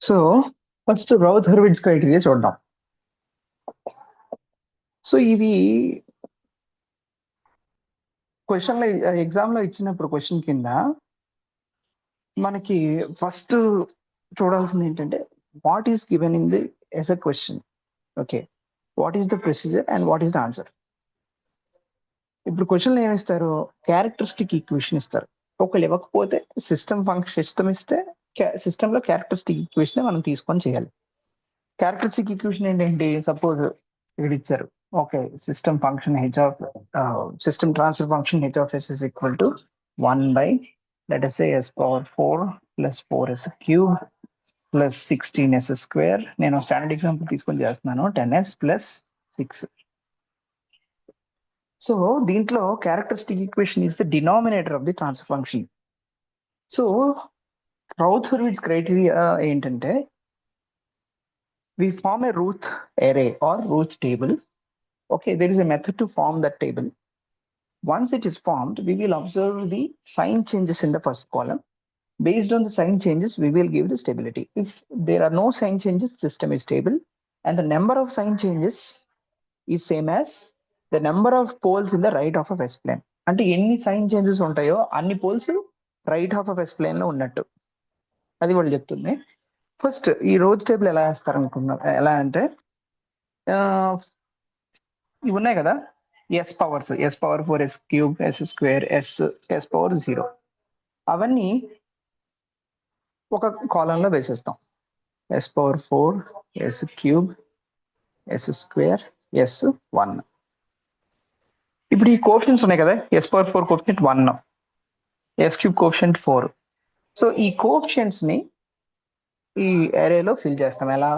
So first Routh Hurwitz criteria చూద్దాం. So ఇది question exam లో ఇచ్చినప్పుడు క్వశ్చన్ కింద మనకి ఫస్ట్ చూడాల్సింది ఏంటంటే what is given in the S A question. Okay, what is the procedure and what is the answer. ఇప్పుడు క్వశ్చన్లో ఏమిస్తారు? క్యారెక్టరిస్టిక్ ఈక్వేషన్ ఇస్తారు. ఒకళ్ళు ఇవ్వకపోతే సిస్టమ్ ఇస్తే సిస్టమ్ లో క్యారెక్టరిస్టిక్ ఈక్వేషన్ మనం తీసుకొని చేయాలి. క్యారెక్టరిస్టిక్ ఈక్వేషన్ ఏంటంటే సపోజ్ ఇక్కడ ఇచ్చారు. Okay, system function system transfer function h of s is equal to 1 by let us say s power 4 plus 4s cube plus 16s square. నేను standard example తీసుకొని చేస్తున్నాను. 10s plus 6. So దీంట్లో characteristic equation is the denominator of the transfer function. So Routh Hurwitz criteria ఏంటంటే we form a Routh array or Routh table. Okay, there is a method to form that table. Once it is formed, we will observe the sign changes in the first column. Based on the sign changes, we will give the stability. If there are no sign changes, system is stable, and the number of sign changes is same as the number of poles in the right half of S plane. అంటే ఎన్ని sign changes ఉంటాయో అన్ని poles right half of S plane లో ఉన్నట్టు అది వాళ్ళు చెప్తుంది. First ఈ రోజ్ టేబుల్ ఎలా వేస్తారు అనుకున్నారు? ఎలా అంటే ఇవి ఉన్నాయి కదా, S powers, S power 4 S cube S square S power 0, అవన్నీ ఒక కాలంలో వేసేస్తాం. S power 4 S cube S square S 1. ఇప్పుడు ఈ కోఎఫిషియంట్స్ ఉన్నాయి కదా, S power 4 coefficient 1, S cube coefficient 4. So ఈ కోఎఫిషియంట్స్ ని ఈ అరేలో ఫిల్ చేస్తాం. ఎలా?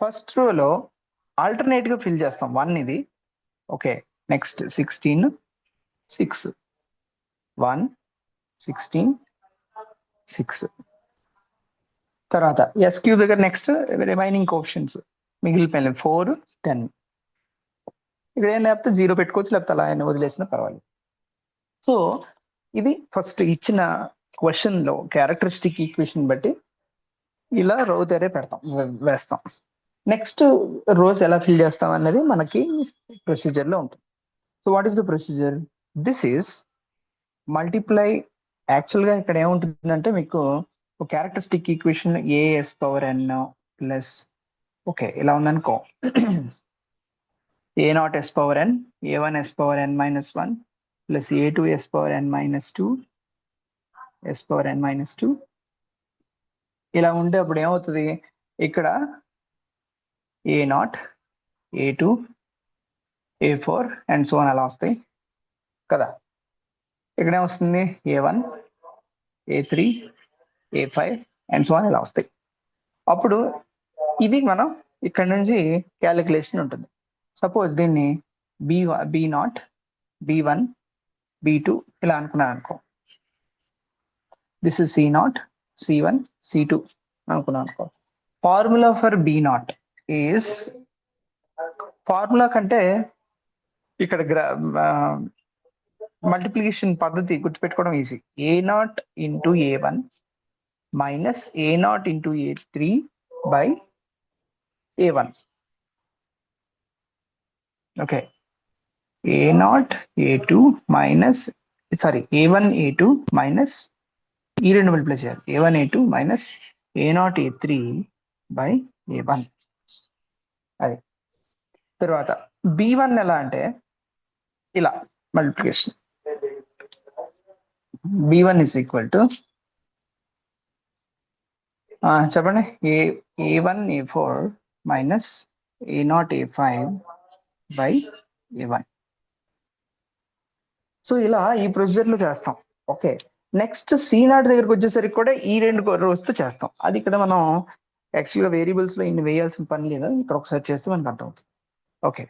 ఫస్ట్ రోలో ఆల్టర్నేట్ గా ఫిల్ చేస్తాం 1 ఇది. Okay, next 16 6 1 16 6. తర్వాత ఎస్ క్యూబ్ దగ్గర నెక్స్ట్ రిమైనింగ్ కోఎఫిషియంట్స్ మిగిలిపోయిన 4 10. ఇక్కడ ఏం లేకపోతే 0 పెట్టుకోవచ్చు, లేకపోతే అలా ఆయన వదిలేసినా పర్వాలేదు. సో ఇది ఫస్ట్ ఇచ్చిన క్వశ్చన్ లో క్యారెక్టరిస్టిక్ ఈక్వేషన్ బట్టి ఇలా రోత్ అరే పెడతాం, వేస్తాం. నెక్స్ట్ రోస్ ఎలా ఫిల్ చేస్తాం అనేది మనకి ప్రొసీజర్ లో ఉంటుంది. So what is the procedure? This is multiply. Actual గా ఇక్కడ ఏముంటుందంటే మీకు ఒక characteristic equation A S power N plus, okay ఇలా ఉందనుకో, A not S power N, A one S power N minus 1 plus A two S power N minus 2 S power N minus 2. ఇలా ఉంటే అప్పుడు ఏమవుతుంది? ఇక్కడ ఏ నాట్ ఏ2 ఏ4 అండ్ సో అని అలా వస్తాయి కదా. ఇక్కడ ఏమొస్తుంది? ఏ1 ఏ3 ఏ5 అండ్ సో అని ఇలా వస్తాయి. అప్పుడు ఇది మనం ఇక్కడ నుంచి క్యాలిక్యులేషన్ ఉంటుంది. సపోజ్ దీన్ని బి నాట్ బి1 బి2 ఇలా అనుకున్నాను అనుకో. This is C not C one C two అనుకున్నాను అనుకో. Formula for B not is, formula కంటే ఇక్కడ మల్టిప్లికేషన్ పద్ధతి గుర్తుపెట్టుకోవడం easy. A not into A one minus A not into ఏ3 by A one. Okay, A not A two minus, sorry A one A two minus ఈ రెండు multiply చేయాలి, A one A two minus A not ఏ3 by A one. అది తర్వాత బి1 ఎలా అంటే ఇలా multiplication. b1 is equal to చెప్పండి, a1 a4 minus a0 a5 by a1. So ఇలా ఈ ప్రొసీజర్ లో చేస్తాం. ఓకే, నెక్స్ట్ C0 దగ్గరకు వచ్చేసరికి కూడా ఈ రెండు రోస్తో చేస్తాం. అది ఇక్కడ మనం యాక్చువల్గా వేరియబుల్స్ లో ఇన్ని వేయాల్సిన పని లేదు, ఇక్కడ ఒకసారి చేస్తే మనకు అర్థమవుతుంది. ఓకే,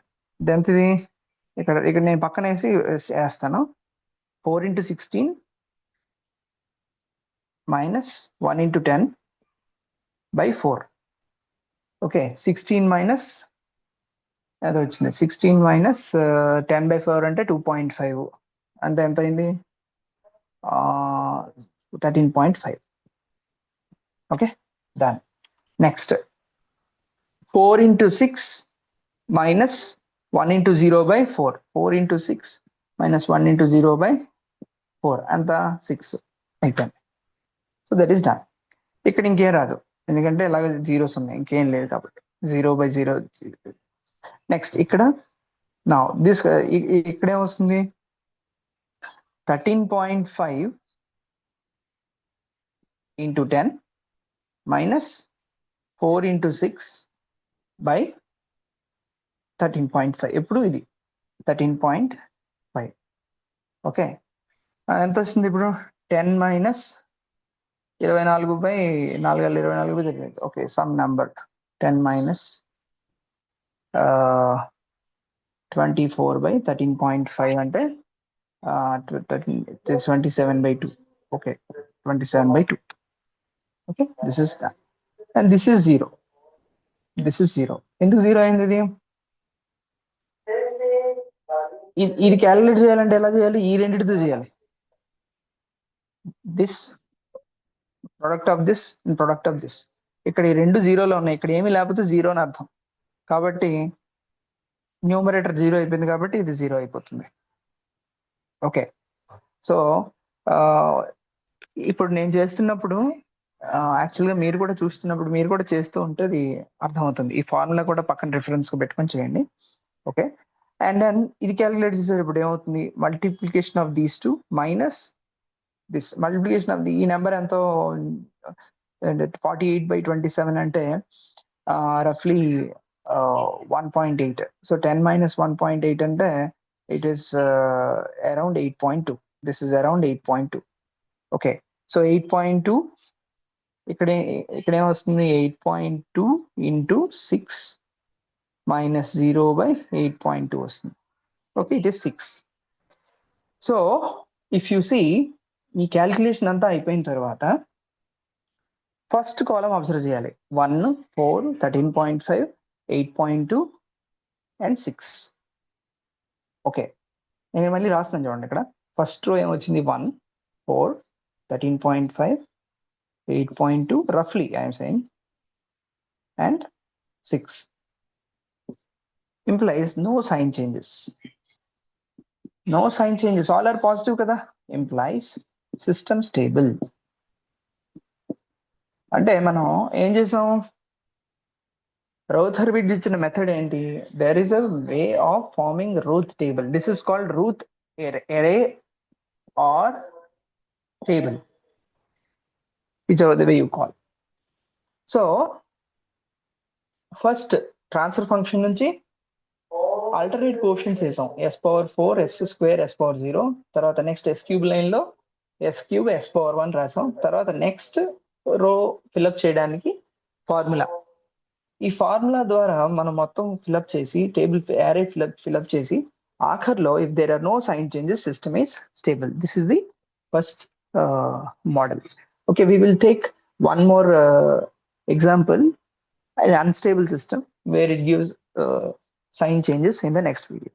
దాంతో ఇక్కడ నేను పక్కన వేస్తాను. 4 into 16 minus 1 into 10 by 4. Okay, 16 minus అది వచ్చింది, 16 మైనస్ 10 by 4 అంటే 2.5, అంతే ఎంత అయింది? 13.5. Okay, done. Next, 4 into 6 minus 1 into 0 by 4. 4 into 6 minus 1 into 0 by 4 and the 6 అయిపోయింది. So that is done. ఇక్కడ ఇంకేం రాదు ఎందుకంటే ఇలాగ జీరోస్ ఉన్నాయి, ఇంకేం లేదు కాబట్టి 0 by 0. నెక్స్ట్ ఇక్కడ నా దిస్ ఇక్కడే వస్తుంది 13.5 into 10 minus 4 into 6 by 13.5. ఎప్పుడు ఇది 13.5. ఓకే, ఎంత వస్తుంది ఇప్పుడు 10 minus 24 by 4 24. Okay, some number 10 minus 24 by 13.5 అంటే 27 by 2. Okay, 27 by 2. Okay, this is that and this is 0. This is 0. ఎందుకు 0 అయింది? ఇది క్యాలిక్యులేట్ చేయాలంటే ఎలా చేయాలి? ఈ రెండింటితో చేయాలి. This product of this and product of this. ఇక్కడ ఈ రెండు జీరోలో ఉన్నాయి, ఇక్కడ ఏమీ లేకపోతే 0 అని అర్థం. కాబట్టి న్యూమరేటర్ 0 అయిపోయింది కాబట్టి ఇది 0 అయిపోతుంది. ఓకే, సో ఇప్పుడు నేను చేస్తున్నప్పుడు యాక్చువల్గా మీరు కూడా చూస్తున్నప్పుడు మీరు కూడా చేస్తూ ఉంటే అది అర్థమవుతుంది. ఈ ఫార్ములా కూడా పక్కన రిఫరెన్స్ పెట్టుకొని చేయండి. ఓకే, అండ్ దెన్ ఇది క్యాలిక్యులేట్ చేసేటప్పుడు ఏమవుతుంది? Multiplication of these two minus this. Multiplication of ఈ నెంబర్ ఎంతో 48 by 27 అంటే రఫ్లీ 1.8. సో 10 minus 1.8 అంటే it is around 8.2. This is around 8.2. Okay, so 8.2 ఇక్కడ ఏమొస్తుంది? 8.2 into 6 minus 0 by 8.2 వస్తుంది. Okay, it is 6. So if you see ఈ క్యాల్కులేషన్ అంతా అయిపోయిన తర్వాత ఫస్ట్ కాలం అబ్జర్వ్ చేయాలి. 1, 4, 13.5, 8.2 అండ్ 6. ఓకే, నేను మళ్ళీ రాస్తున్నాను చూడండి. ఇక్కడ ఫస్ట్ రో ఏమొచ్చింది? 1, 4, 13.5, 8.2 రఫ్లీ I'm saying and 6 implies no sign changes. No sign changes, all are positive kada, implies system stable. అంటే మనం ఏం చేసాం? Roth Hurwitz ఇచ్చిన మెథడ్ ఏంటి? There is a way of forming Roth table. This is called Roth array or table, whichever the way you call. So first transfer function నుంచి alternate coefficients వేసాం. s⁴, s², s⁴, తర్వాత next s³ line లో s³ s⁴1 రాసాం. తర్వాత next రో fill up చేయడానికి formula. ఈ formula ద్వారా మనం మొత్తం ఫిల్అప్ చేసి టేబుల్ యారే ఫిల్అప్ చేసి ఆఖర్లో if there are no sign changes system is stable. This is the first model. Okay, we will take one more example, an unstable system where it gives sign changes in the next video.